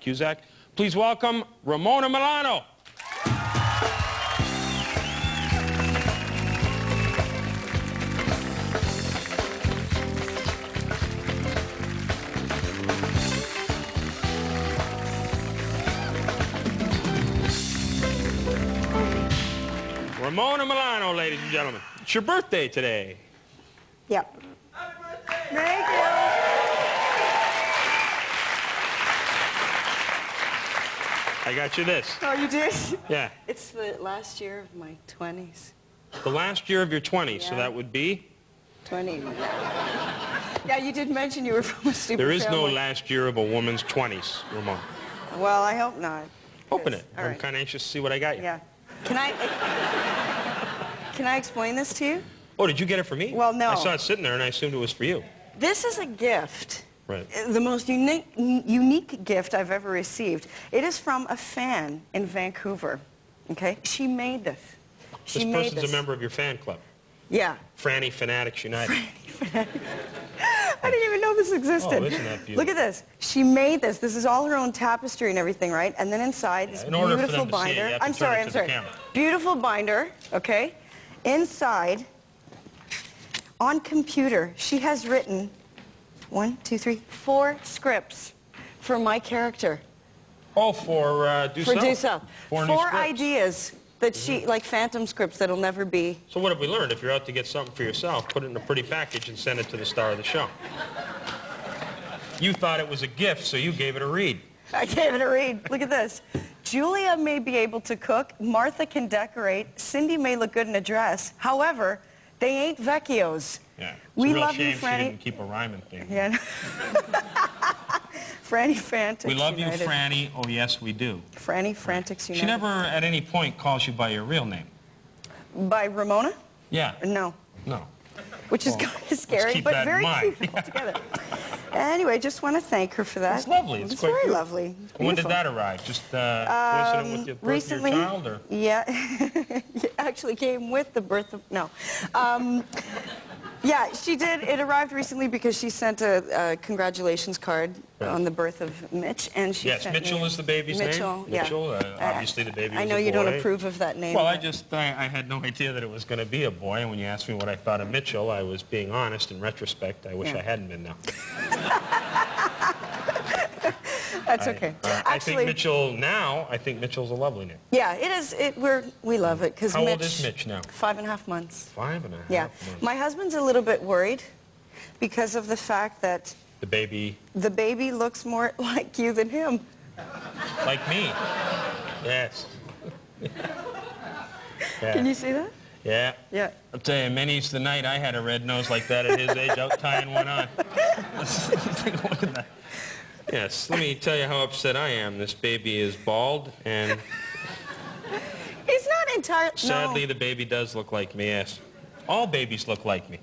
Cusack. Please welcome Ramona Milano. Ramona Milano, ladies and gentlemen. It's your birthday today. Yep. Happy birthday! Thank you. I got you this. Oh, you did? Yeah. It's the last year of my 20s. The last year of your 20s, Yeah. so that would be? 20. Yeah, you did mention you were from a stupid There is family. no last year of a woman's 20s, Ramona. Well, I hope not. Open it. All I'm right. kind of anxious to see what I got you. Yeah. Can I explain this to you? Oh, did you get it for me? Well, no. I saw it sitting there, and I assumed it was for you. This is a gift. Right. The most unique gift I've ever received. It is from a fan in Vancouver. Okay? She made this. She This made person's a member of your fan club. Yeah. Franny Fanatics United. I didn't even know this existed. Oh, isn't that beautiful? Look at this. She made this. This is all her own tapestry and everything, right? And then inside this in order for beautiful them to see it, binder. you have to I'm turn sorry, it I'm to the sorry. camera. Beautiful binder, okay? Inside, on computer, she has written 4 scripts for my character. Oh, for Do South. For Do South. 4 new 4 scripts. ideas that she, like phantom scripts that'll never be. So what have we learned? If you're out to get something for yourself, put it in a pretty package and send it to the star of the show. You thought it was a gift, so you gave it a read. I gave it a read. Look at this. Julia may be able to cook. Martha can decorate. Cindy may look good in a dress. However, they ain't Vecchios. Yeah. It's We a real love shame you, she Franny. didn't keep a rhyming thing. Yeah. Franny Frantics We love United. you, Franny. Oh, yes, we do. Franny Frantics United. She never at any point calls you by your real name. By Ramona? Yeah. No. No. Which is Well, kind of scary, keep but that in very mind. cute altogether. Anyway, just want to thank her for that. It's lovely. It's quite very beautiful. lovely. It's When did beautiful. that arrive? Just coincident with the birth Recently, of your child, or? Yeah, it actually came with the birth of, no. Yeah, she did. It arrived recently because she sent a congratulations card on the birth of Mitch, and she Yes, sent Mitchell me is the baby's Mitchell, name. yeah. Mitchell, obviously the baby was I know a you don't boy. approve of that name. Well, but- I had no idea that it was going to be a boy, and when you asked me what I thought of Mitchell, I was being honest. In retrospect, I wish Yeah. I hadn't been now. That's okay. I think Mitchell now, I think Mitchell's a lovely name. Yeah, it is. We love it because How Mitch. old is Mitch now? 5.5 months. 5.5 Yeah. months. My husband's a little bit worried because of the fact that The baby, the baby looks more like you than him. like me. Yes. Yeah. Can you see that? Yeah. Yeah. I'll tell you, many's the night I had a red nose like that at his age, out tying one on. Take a look at that. Yes, let me tell you how upset I am. This baby is bald, and He's not entirely. sadly, the baby does look like me, yes. All babies look like me.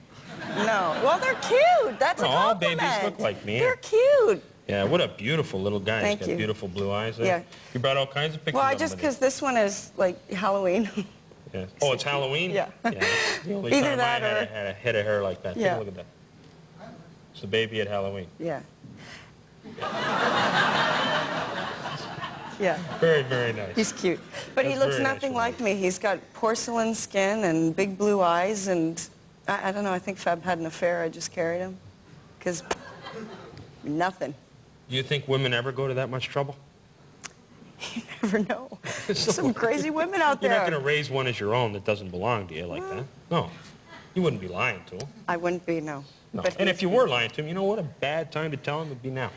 No. Well, they're cute. That's a No, all compliment. babies look like me. They're cute. Yeah, what a beautiful little guy. Thank He's got you. beautiful blue eyes. Yeah. You brought all kinds of pictures Well, of him, just didn't because this one is like Halloween. you? Yeah. Oh, it's Halloween? Yeah. That's the only Either time that I or- had a head of hair like that. Take Yeah. a look at that. It's the baby at Halloween. Yeah. Yeah. Very, very nice. He's cute. But he That's looks very nice nothing of like me. He's got porcelain skin and big blue eyes, and I don't know, I think Fab had an affair. I just carried him. Because nothing. Do you think women ever go to that much trouble? You never know. There's some crazy women out there. You're not going to raise one as your own that doesn't belong to you like that. No. You wouldn't be lying to him. I wouldn't be, no. No. But And if you were lying to him, you know what a bad time to tell him would be now.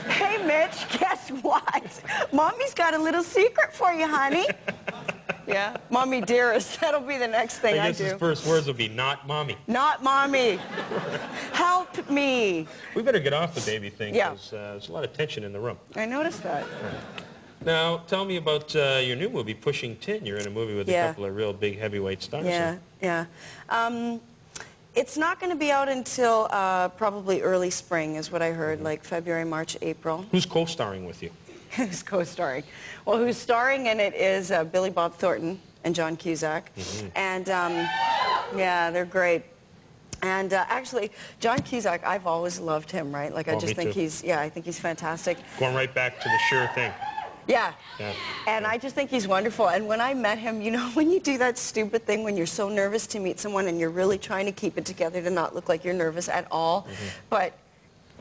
Hey, Mitch, guess what? Mommy's got a little secret for you, honey. Yeah, Mommy dearest. That'll be the next thing I I guess his do. first words will be, not mommy. Not Mommy. Help me. We better get off the baby thing, Yeah. because there's a lot of tension in the room. I noticed that. Now, tell me about your new movie, Pushing Tin. You're in a movie with a Yeah. couple of real big heavyweight stars. Yeah, yeah. It's not going to be out until probably early spring, is what I heard, like February, March, April. Who's co-starring with you? Who's co-starring? Well, who's starring in it is Billy Bob Thornton and John Cusack. And, yeah, they're great. And actually, John Cusack, I've always loved him, right? Like, I just think he's, I think he's fantastic. Going right back to the sure thing. Yeah. And I just think he's wonderful. And when I met him, you know, when you do that stupid thing when you're so nervous to meet someone and you're really trying to keep it together to not look like you're nervous at all. But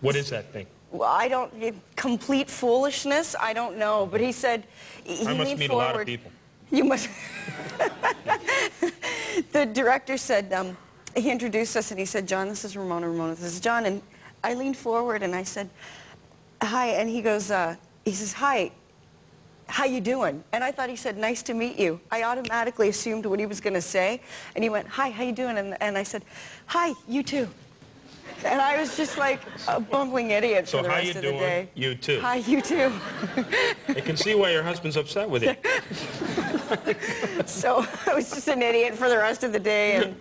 what is that thing? Well, complete foolishness, I don't know. But he said, he I must meet a lot of people. You must. The director said, he introduced us and he said, John, this is Ramona, this is John. And I leaned forward and I said, hi. And he goes, he says, hi, how you doing? And I thought he said, nice to meet you. I automatically assumed what he was going to say. And he went, hi, how you doing? And I said, hi, you too. And I was just like a bumbling idiot for the rest of the day. So how you doing? You too. Hi, you too. I can see why your husband's upset with you. So I was just an idiot for the rest of the day. And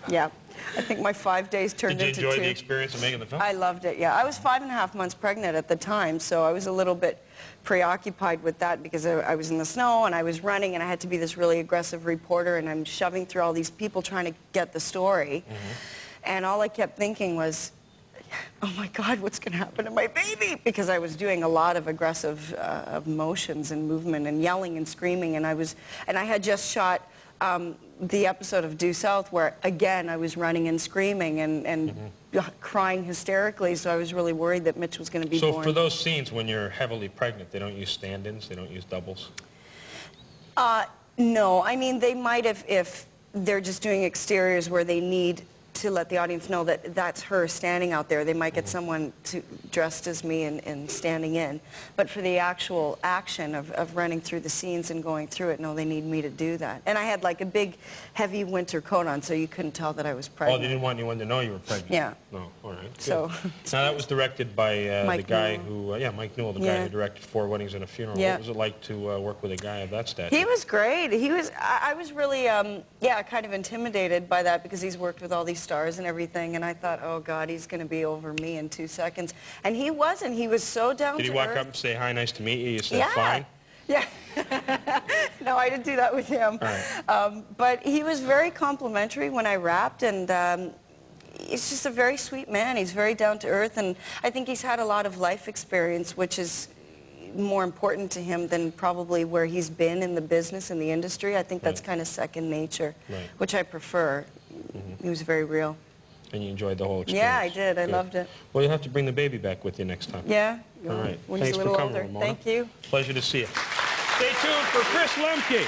yeah, I think my 5 days turned into 2. Did you enjoy the experience of making the film? I loved it, yeah. I was 5.5 months pregnant at the time, so I was a little bit preoccupied with that because I was in the snow and I was running and I had to be this really aggressive reporter and I'm shoving through all these people trying to get the story. And all I kept thinking was, oh my God, what's going to happen to my baby? Because I was doing a lot of aggressive motions and movement and yelling and screaming. And I had just shot the episode of Due South where, again, I was running and screaming and crying hysterically. So I was really worried that Mitch was going to be born. So for those scenes when you're heavily pregnant, they don't use stand-ins? They don't use doubles? No. I mean, they might if they're just doing exteriors where they need to let the audience know that that's her standing out there. They might get someone dressed as me and standing in. But for the actual action of running through the scenes and going through it, no, they need me to do that. And I had like a big, heavy winter coat on, so you couldn't tell that I was pregnant. Oh, they didn't want anyone to know you were pregnant? Yeah. No, all right. Good. So, now, that was directed by the guy Newell. who, Mike Newell, the guy who directed 4 Weddings and a Funeral. What was it like to work with a guy of that stature? He was great. I was really, kind of intimidated by that because he's worked with all these stars and everything. And I thought, oh, God, he's going to be over me in 2 seconds. And he wasn't. He was so down to earth. Did he walk up and say, hi, nice to meet you? You said, fine? Yeah. No, I didn't do that with him. All right. But he was very complimentary when I rapped. And he's just a very sweet man. He's very down to earth. And I think he's had a lot of life experience, which is more important to him than probably where he's been in the business, in the industry. I think that's kind of second nature, which I prefer. He was very real. And you enjoyed the whole experience? Yeah, I did. I loved it. Well, you'll have to bring the baby back with you next time. Yeah. All right. When Thanks he's a little for coming, older. Ramona. Thank you. Pleasure to see you. Stay tuned for Chris Lemke.